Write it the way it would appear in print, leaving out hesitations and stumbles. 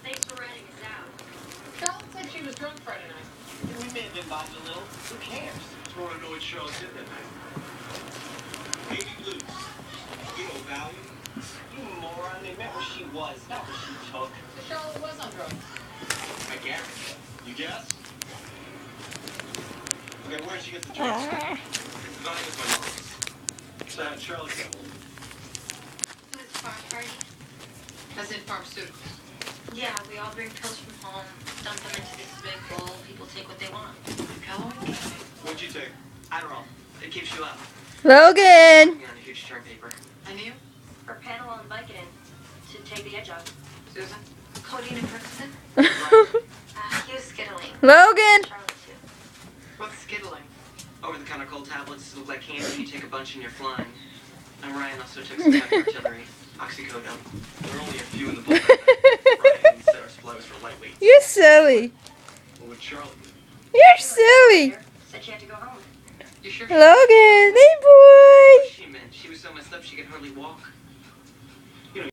Thanks for writing us out. Charlotte said she was drunk Friday night. We may have been vibing a little. Who cares? Just want to know what Charlotte did that night. Baby blues. You know, Valium. You moron. They meant where she was, not what she took. So Charlotte was on drugs. I guess. You guess? Okay, where'd she get the drugs? Valium was my mom's. So how did Charlotte get hold of it? It was a farm party. As in pharmaceuticals. Yeah, we all bring pills from home, dump them into this big bowl. People take what they want. Calloway? What'd you take? Adderall. It keeps you up. Logan! You're on a huge term paper. And you? For Panel and Vicodin to take the edge off. Susan? Codeine and Percocet. He was skittling. Logan! Charlotte too. What's skittling? Over-the-counter cold tablets look like candy. You take a bunch and you're flying. And Ryan also took some heavy artillery. Oxycodone. There are only a few in the book. Ryan said our supply was for lightweight. You're silly. What would Charlotte do? You're silly. Said she had to go home. You sure? Logan, hey boy. She meant she was so messed up she could hardly walk.